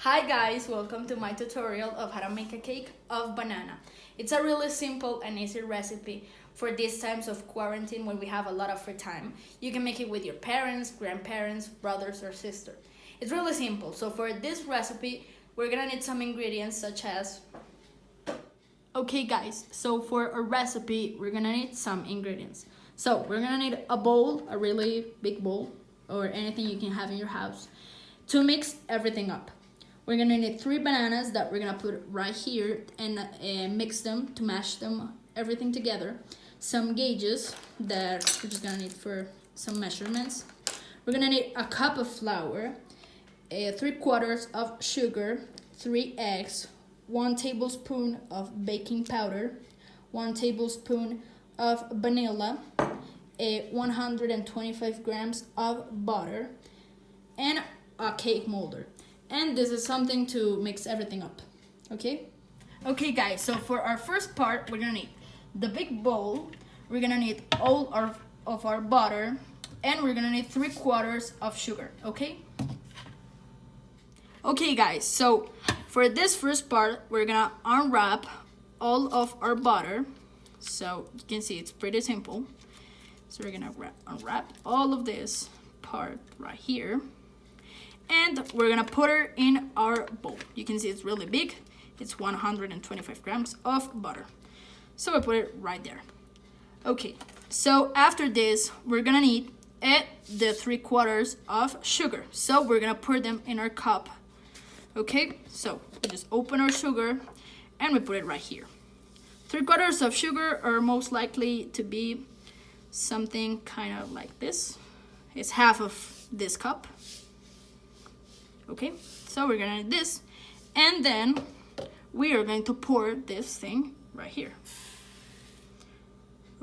Hi guys, welcome to my tutorial of how to make a cake of banana. It's a really simple and easy recipe for these times of quarantine when we have a lot of free time. You can make it with your parents, grandparents, brothers or sisters. It's really simple. So for this recipe, we're gonna need some ingredients such as... Okay guys, so for a recipe, we're gonna need some ingredients. So we're gonna need a bowl, a really big bowl, or anything you can have in your house, to mix everything up. We're gonna need 3 bananas that we're gonna put right here and mix them to mash them everything together. Some gauges that we're just gonna need for some measurements. We're gonna need a cup of flour, 3/4 of sugar, 3 eggs, 1 tablespoon of baking powder, 1 tablespoon of vanilla, 125 grams of butter, and a cake molder. And this is something to mix everything up, okay? Okay guys, so for our first part, we're gonna need the big bowl, we're gonna need all of our butter, and we're gonna need 3/4 of sugar, okay? Okay guys, so for this first part, we're gonna unwrap all of our butter. So you can see it's pretty simple. So we're gonna unwrap all of this part right here. And we're gonna put it in our bowl. You can see it's really big. It's 125 grams of butter. So we put it right there. Okay, so after this, we're gonna need the 3/4 of sugar. So we're gonna put them in our cup. Okay, so we just open our sugar and we put it right here. 3/4 of sugar are most likely to be something kind of like this. It's half of this cup. Okay, so we're gonna need this, and then we are going to pour this thing right here.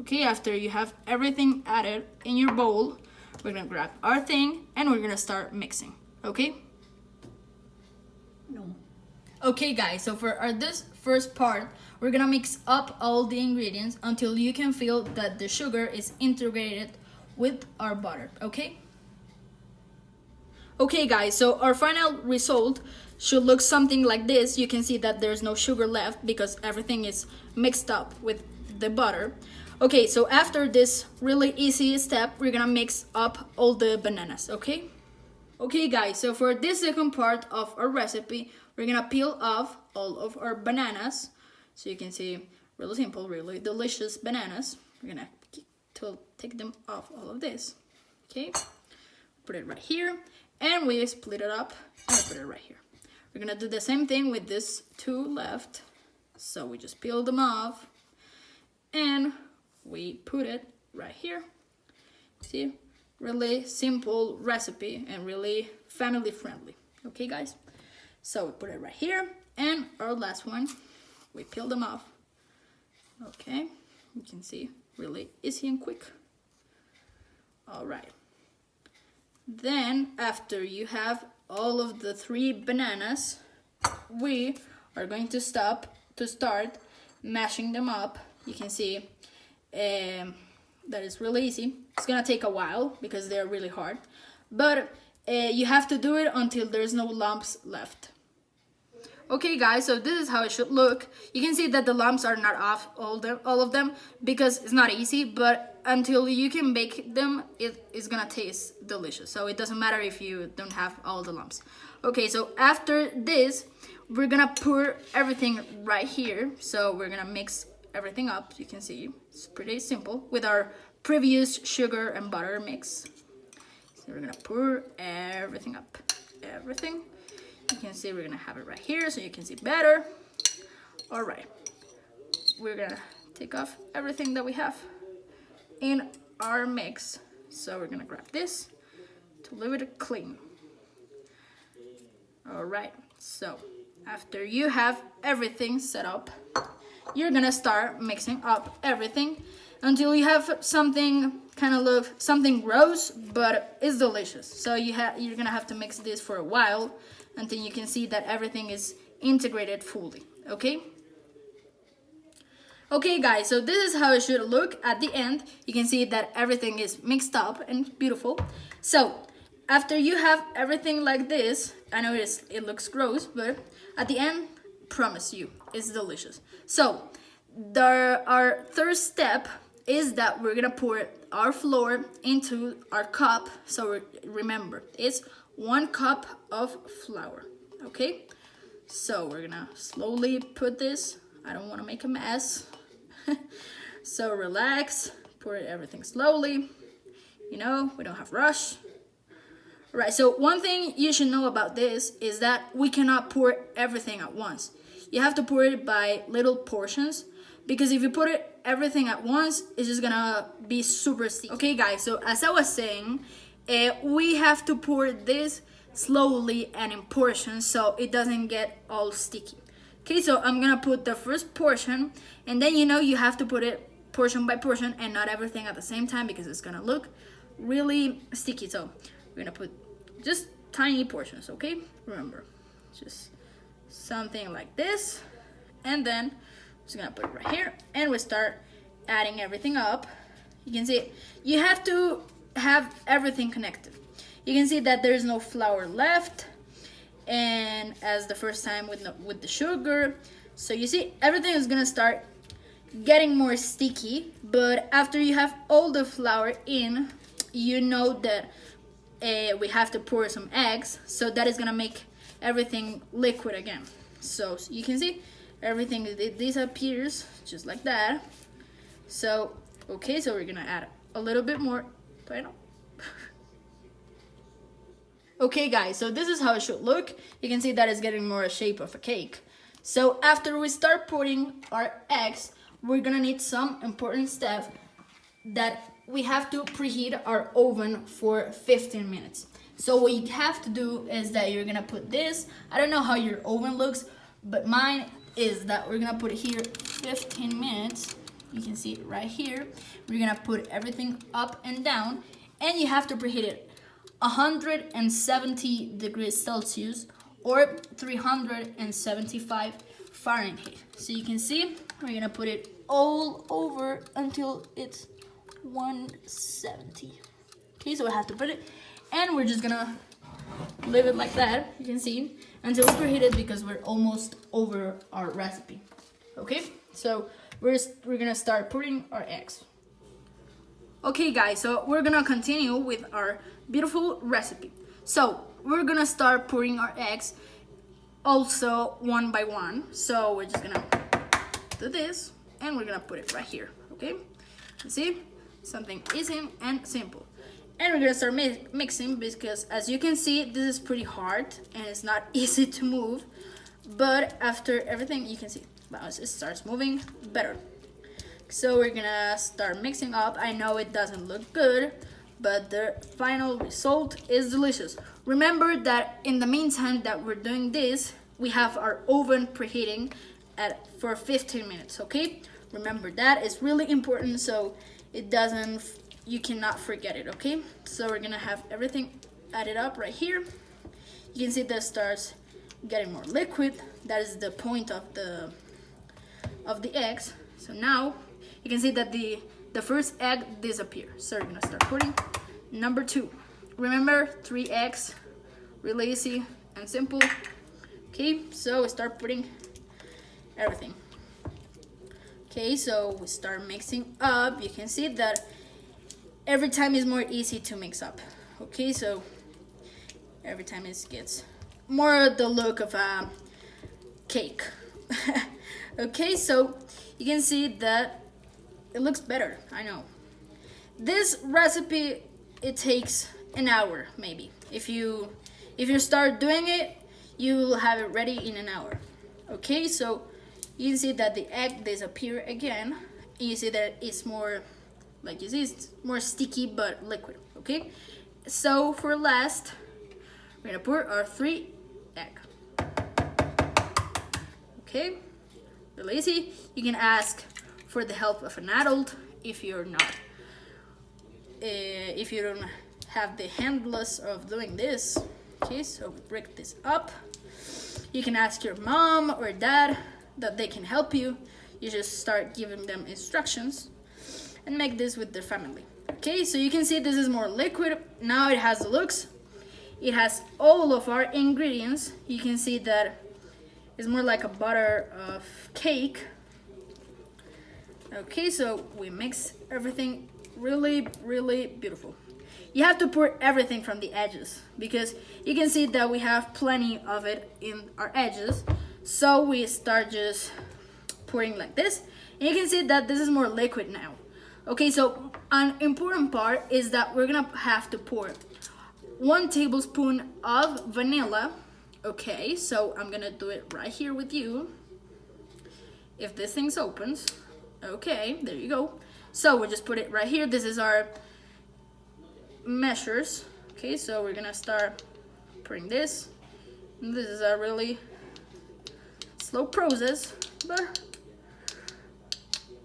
Okay, after you have everything added in your bowl, we're gonna grab our thing and we're gonna start mixing, okay? No. Okay guys, so for this first part, we're gonna mix up all the ingredients until you can feel that the sugar is integrated with our butter, okay? Okay guys, so our final result should look something like this. You can see that there's no sugar left because everything is mixed up with the butter. Okay, so after this really easy step, we're gonna mix up all the bananas, okay? Okay guys, so for this second part of our recipe, we're gonna peel off all of our bananas. So you can see really simple, really delicious bananas. We're gonna take them off all of this, okay? Put it right here. And we split it up and I put it right here. We're gonna do the same thing with these 2 left. So we just peel them off and we put it right here. See, really simple recipe and really family friendly. Okay guys, so we put it right here, and our last one, we peel them off. Okay, you can see really easy and quick. All right. Then after you have all of the 3 bananas, we are going to start mashing them up. You can see that is really easy. It's gonna take a while because they're really hard, but you have to do it until there's no lumps left. Okay guys, so this is how it should look. You can see that the lumps are not off all of them because it's not easy, but until you can bake them, it is gonna taste delicious. So it doesn't matter if you don't have all the lumps. Okay, so after this, we're gonna pour everything right here. So we're gonna mix everything up. You can see it's pretty simple with our previous sugar and butter mix. So we're gonna pour everything up, everything. You can see we're gonna have it right here so you can see better. All right, we're gonna take off everything that we have in our mix. So we're gonna grab this to leave it clean. All right, so after you have everything set up, you're gonna start mixing up everything until you have something kind of look something gross, but it's delicious. So you're gonna have to mix this for a while until you can see that everything is integrated fully, okay? Okay guys, so this is how it should look at the end. You can see that everything is mixed up and beautiful. So after you have everything like this, I know it looks gross, but at the end, promise you, it's delicious. So our third step is that we're gonna pour our flour into our cup. So remember, it's 1 cup of flour, okay? So we're gonna slowly put this. I don't wanna make a mess. So relax, pour everything slowly. You know, we don't have rush. Right, so one thing you should know about this is that we cannot pour everything at once. You have to pour it by little portions, because if you put it everything at once, it's just gonna be super sticky. Okay guys, so as I was saying, we have to pour this slowly and in portions so it doesn't get all sticky. Okay, so I'm gonna put the first portion, and then you have to put it portion by portion and not everything at the same time, because it's gonna look really sticky. So we're gonna put just tiny portions, okay? Remember, just something like this, and then I'm just gonna put it right here, and we start adding everything up. You can see you have to have everything connected. You can see that there's no flour left, and as the first time with the sugar. So you see everything is gonna start getting more sticky, but after you have all the flour in, you know that we have to pour some eggs, so that is gonna make everything liquid again. So you can see everything disappears just like that. So okay, so we're gonna add a little bit more. Okay guys, so this is how it should look. You can see that it's getting more a shape of a cake. So after we start putting our eggs, we're gonna need some important steps, that we have to preheat our oven for 15 minutes. So what you have to do is that you're gonna put this, I don't know how your oven looks, but mine is that we're gonna put it here 15 minutes. You can see it right here. We're gonna put everything up and down, and you have to preheat it 170 degrees Celsius or 375 Fahrenheit. So you can see we're gonna put it all over until it's 170. Okay, so we have to put it, and we're just gonna leave it like that, you can see, until it's preheated, because we're almost over our recipe. Okay, so we're gonna start putting our eggs. Okay guys, so we're gonna continue with our beautiful recipe. So we're gonna start pouring our eggs also one by one. So we're just gonna do this, and we're gonna put it right here, okay? You see, something easy and simple. And we're gonna start mixing, because as you can see, this is pretty hard and it's not easy to move, but after everything, you can see, once it starts moving, better. So we're gonna start mixing up. I know it doesn't look good, but the final result is delicious. Remember that in the meantime that we're doing this, we have our oven preheating for 15 minutes, okay? Remember that, it's really important, so you cannot forget it, okay? So we're gonna have everything added up right here. You can see that it starts getting more liquid. That is the point of the eggs. So now you can see that the first egg disappears. So we're gonna start putting number 2. Remember, 3 eggs, really easy and simple. Okay, so we start putting everything. Okay, so we start mixing up. You can see that every time is more easy to mix up. Okay, so every time it gets more the look of a cake. Okay, so you can see that it looks better, I know. This recipe, it takes an hour maybe. If you start doing it, you will have it ready in an hour. Okay, so you can see that the egg disappear again. You see that it's more, like you see, it's more sticky but liquid. Okay, so for last, we're gonna pour our 3 egg. Okay, really easy. You can ask for the help of an adult if you don't have the handless of doing this. Okay, so break this up. You can ask your mom or dad that they can help you. You just start giving them instructions and make this with their family. Okay, so you can see this is more liquid. Now it has the looks. it has all of our ingredients. You can see that it's more like a butter of cake. Okay, so we mix everything really, really beautiful. You have to pour everything from the edges because you can see that we have plenty of it in our edges. So we start just pouring like this. And you can see that this is more liquid now. Okay, so an important part is that we're gonna have to pour 1 tablespoon of vanilla. Okay, so I'm gonna do it right here with you. If this thing opens, okay, there you go. So we'll just put it right here. This is our measures. Okay, so we're gonna start pouring this. And this is a really slow process, but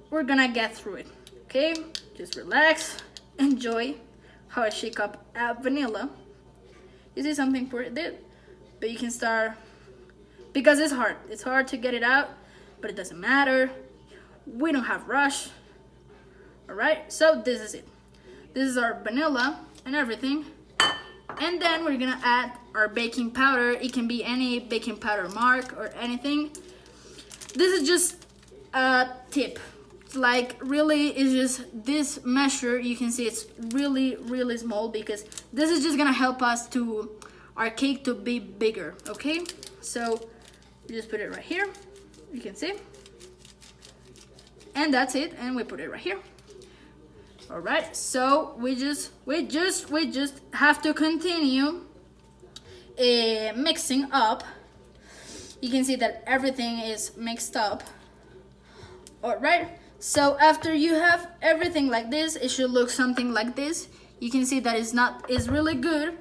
we're gonna get through it. Okay, just relax, enjoy how I shake up vanilla. You see something for it there, but you can start, because it's hard to get it out, but it doesn't matter. We don't have rush. All right, so this is it. This is our vanilla and everything. And then we're gonna add our baking powder. It can be any baking powder mark or anything. This is just a tip. Like really, it's just this measure. You can see it's really, really small because this is just gonna help us to our cake to be bigger. Okay, so we just put it right here. You can see, and that's it. And we put it right here. All right, so we just have to continue mixing up. You can see that everything is mixed up. All right, so after you have everything like this, it should look something like this. You can see that it's really good.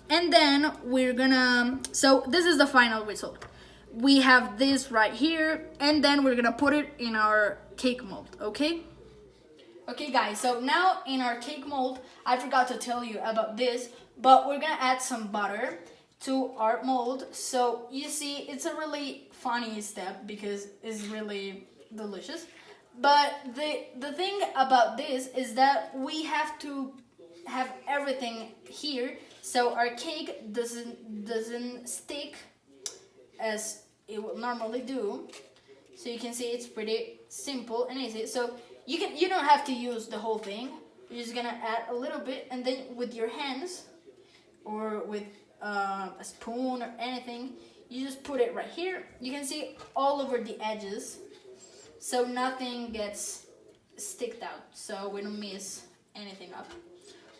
And then we're gonna, so this is the final result. We have this right here, and then we're gonna put it in our cake mold, okay? Okay guys, so now in our cake mold, I forgot to tell you about this, but we're gonna add some butter to our mold. So you see, it's a really funny step because it's really delicious. But the thing about this is that we have to have everything here so our cake doesn't stick as it would normally do. So you can see it's pretty simple and easy. So you don't have to use the whole thing. You're just gonna add a little bit, and then with your hands or with a spoon or anything, you just put it right here. You can see all over the edges, so nothing gets sticked out, so we don't mess anything up.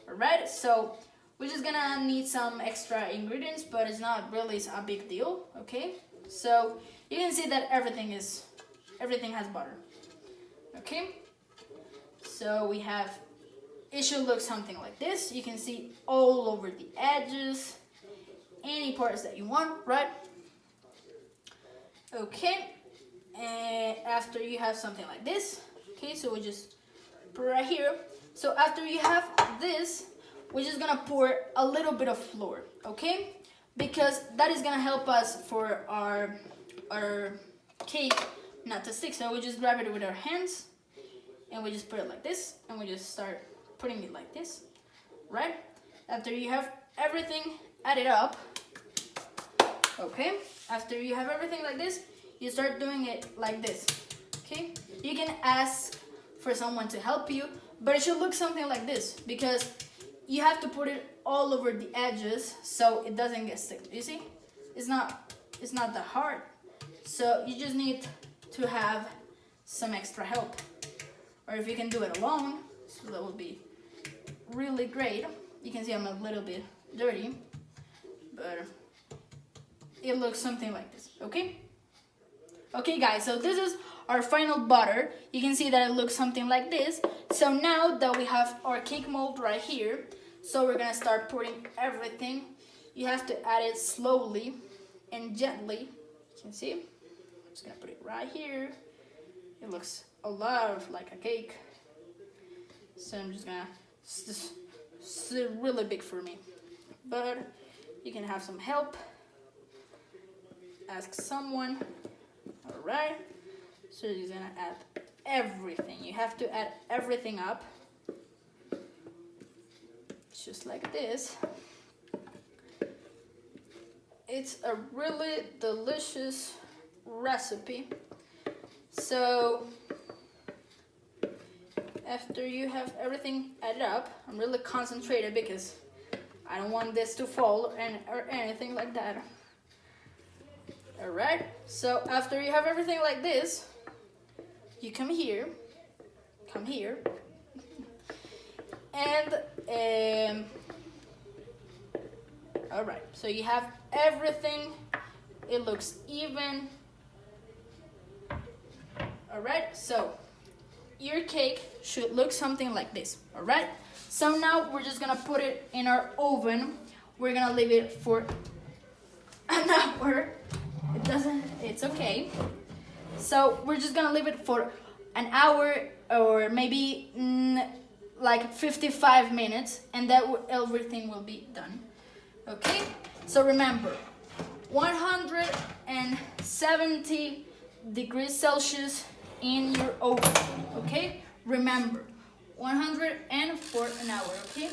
All right, so we're just gonna need some extra ingredients, but it's not really a big deal. Okay, so you can see that everything has butter. Okay, so we have, it should look something like this. You can see all over the edges, any parts that you want, right? Okay, and after you have something like this, okay, so we just put it right here. So after you have this, we're just gonna pour a little bit of flour, okay? Because that is gonna help us for our cake not to stick. So we just grab it with our hands, and we just put it like this, and we just start putting it like this, right? After you have everything added up, okay? After you have everything like this, you start doing it like this, okay? You can ask for someone to help you, but it should look something like this because you have to put it all over the edges so it doesn't get stuck. You see? It's not that hard. So you just need to have some extra help. Or if you can do it alone, so that would be really great. You can see I'm a little bit dirty, but it looks something like this, okay? Okay guys, so this is our final butter. You can see that it looks something like this. So now that we have our cake mold right here, so we're gonna start pouring everything. You have to add it slowly and gently. You can see, I'm just gonna put it right here. It looks a lot like a cake. So I'm just gonna, it's really big for me, but you can have some help. Ask someone. All right, so you're gonna add everything. You have to add everything up, just like this. it's a really delicious recipe. So after you have everything added up, I'm really concentrated because I don't want this to fall or anything like that. All right, so after you have everything like this, you come here, and all right, so you have everything, it looks even. All right, so your cake should look something like this. All right, so now we're just gonna put it in our oven. We're gonna leave it for an hour. It's okay. So we're just gonna leave it for an hour or maybe like 55 minutes, and that everything will be done. Okay, so remember, 170 degrees Celsius in your oven. Okay, remember, 100 and for an hour. Okay.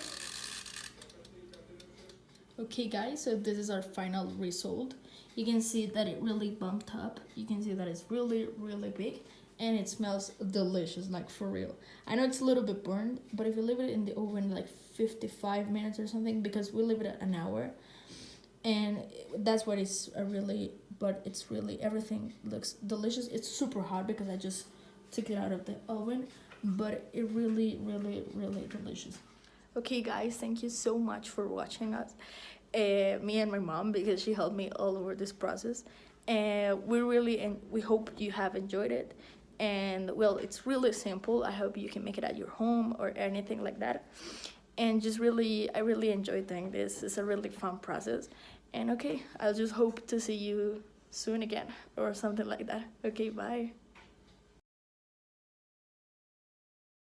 Okay guys, so this is our final result. You can see that it really bumped up. You can see that it's really, really big, and it smells delicious, like for real. I know it's a little bit burned, but if you leave it in the oven like 55 minutes or something, because we leave it at an hour, and that's what it's but it's really, everything looks delicious. It's super hot because I just took it out of the oven, but it really, really, really delicious. Okay guys, thank you so much for watching us. Me and my mom, because she helped me all over this process. We hope you have enjoyed it. And well, it's really simple. I hope you can make it at your home or anything like that. And I really enjoyed doing this. It's a really fun process. And okay, I'll just hope to see you soon again or something like that. Okay, bye.